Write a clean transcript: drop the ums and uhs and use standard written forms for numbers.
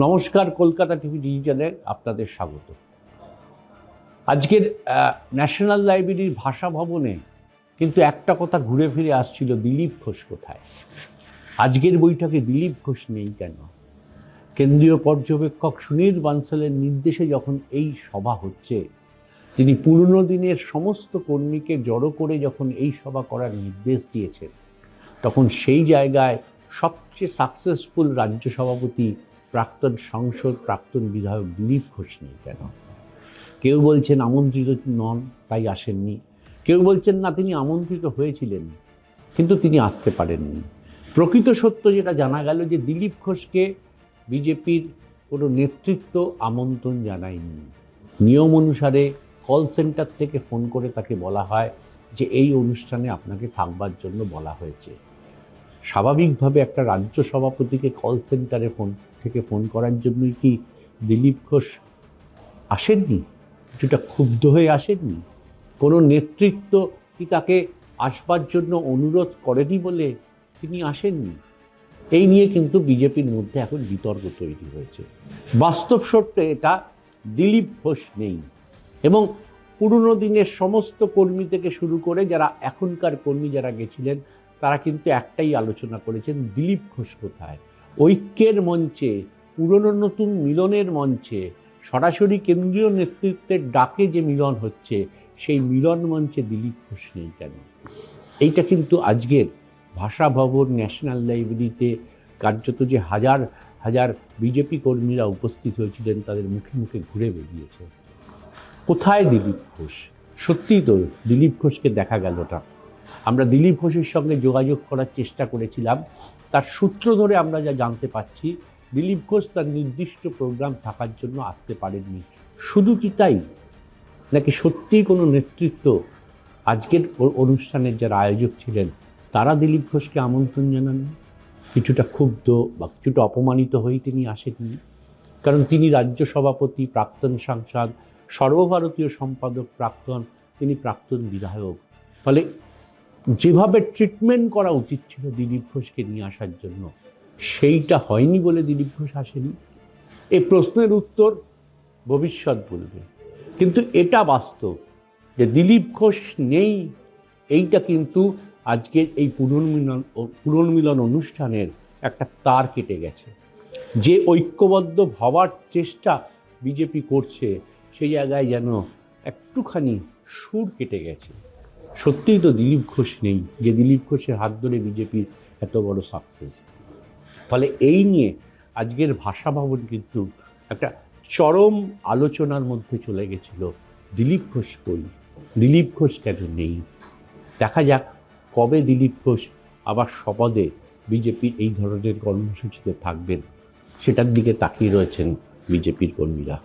নমস্কার, কলকাতা টিভি ডিজিটালে আপনাদের স্বাগত। আজকের ন্যাশনাল লাইব্রেরির ভাষা ভবনে কিন্তু একটা কথা ঘুরে ফিরে আসছিল, দিলীপ ঘোষ কোথায়? আজকের বৈঠকে দিলীপ ঘোষ নেই কেন? কেন্দ্রীয় পর্যবেক্ষক সুনীল বানসালের নির্দেশে যখন এই সভা হচ্ছে, তিনি পুরনো দিনের সমস্ত কর্মীকে জড়ো করে যখন এই সভা করার নির্দেশ দিয়েছেন, তখন সেই জায়গায় সবচেয়ে সাকসেসফুল রাজ্য সভাপতি, প্রাক্তন সাংসদ, প্রাক্তন বিধায়ক দিলীপ ঘোষ নেই কেন? কেউ বলছেন আমন্ত্রিত নন তাই আসেননি, কেউ বলছেন না তিনি আমন্ত্রিত হয়েছিলেন কিন্তু তিনি আসতে পারেননি। প্রকৃত সত্য যেটা জানা গেল যে দিলীপ ঘোষকে বিজেপির কোনো নেতৃত্ব আমন্ত্রণ জানায়নি। নিয়ম অনুসারে কল সেন্টার থেকে ফোন করে তাকে বলা হয় যে এই অনুষ্ঠানে আপনাকে থাকবার জন্য বলা হয়েছে। স্বাভাবিকভাবে একটা রাজ্য সভাপতিকে কল সেন্টারে ফোন করার জন্যই কি দিলীপ ঘোষ আসেননি? কিছুটা ক্ষুব্ধ হয়ে আসেননি? কোনো নেতৃত্ব কি তাকে আসবার জন্য অনুরোধ করেনি বলে তিনি আসেননি? এই নিয়ে কিন্তু বিজেপির মধ্যে এখন বিতর্ক তৈরি হয়েছে। বাস্তব সত্যে এটা, দিলীপ ঘোষ নেই এবং পুরনো দিনের সমস্ত কর্মী থেকে শুরু করে যারা এখনকার কর্মী যারা গেছিলেন, তারা কিন্তু একটাই আলোচনা করেছেন, দিলীপ ঘোষ কোথায়? ঐক্যের মঞ্চে, পুরনো নতুন মিলনের মঞ্চে, সরাসরি কেন্দ্রীয় নেতৃত্বের ডাকে যে মিলন হচ্ছে, সেই মিলন মঞ্চে দিলীপ ঘোষ নেই কেন? এইটা কিন্তু আজকের ভাষা ভবন, ন্যাশনাল লাইব্রেরিতে কার্যত যে হাজার হাজার বিজেপি কর্মীরা উপস্থিত হয়েছিলেন, তাদের মুখে মুখে ঘুরে বেরিয়েছে। কোথায় দিলীপ ঘোষ? সত্যিই তো দিলীপ ঘোষকে দেখা গেল না। আমরা দিলীপ ঘোষের সঙ্গে যোগাযোগ করার চেষ্টা করেছিলাম, তার সূত্র ধরে আমরা যা জানতে পারছি, দিলীপ ঘোষ তার নির্দিষ্ট প্রোগ্রাম থাকার জন্য আসতে পারেননি। শুধু কি তাই, নাকি সত্যিই কোনো নেতৃত্ব আজকের অনুষ্ঠানের যারা আয়োজক ছিলেন তারা দিলীপ ঘোষকে আমন্ত্রণ জানাননি? কিছুটা ক্ষুব্ধ বা কিছুটা অপমানিত হয়েই তিনি আসেননি। কারণ তিনি রাজ্য সভাপতি, প্রাক্তন সাংসদ, সর্বভারতীয় সম্পাদক প্রাক্তন, তিনি প্রাক্তন বিধায়ক। ফলে যেভাবে ট্রিটমেন্ট করা উচিত ছিল দিলীপ ঘোষকে নিয়ে আসার জন্য, সেইটা হয়নি বলে দিলীপ ঘোষ আসেনি। এই প্রশ্নের উত্তর ভবিষ্যৎ বলবে, কিন্তু এটা বাস্তব যে দিলীপ ঘোষ নেই। এইটা কিন্তু আজকের এই পুনর্মিলন অনুষ্ঠানের একটা তার কেটে গেছে। যে ঐক্যবদ্ধ হওয়ার চেষ্টা বিজেপি করছে, সেই জায়গায় যেন একটুখানি সুর কেটে গেছে। সত্যিই তো দিলীপ ঘোষ নেই, যে দিলীপ ঘোষের হাত ধরে বিজেপির এত বড় সাকসেস। ফলে এই নিয়ে আজকের ভাষা ভবন কিন্তু একটা চরম আলোচনার মধ্যে চলে গেছিল। দিলীপ ঘোষ কই? দিলীপ ঘোষ কেন নেই? দেখা যাক কবে দিলীপ ঘোষ আবার শপথে বিজেপির এই ধরনের কর্মসূচিতে থাকবেন, সেটার দিকে তাকিয়ে রয়েছেন বিজেপির কর্মীরা।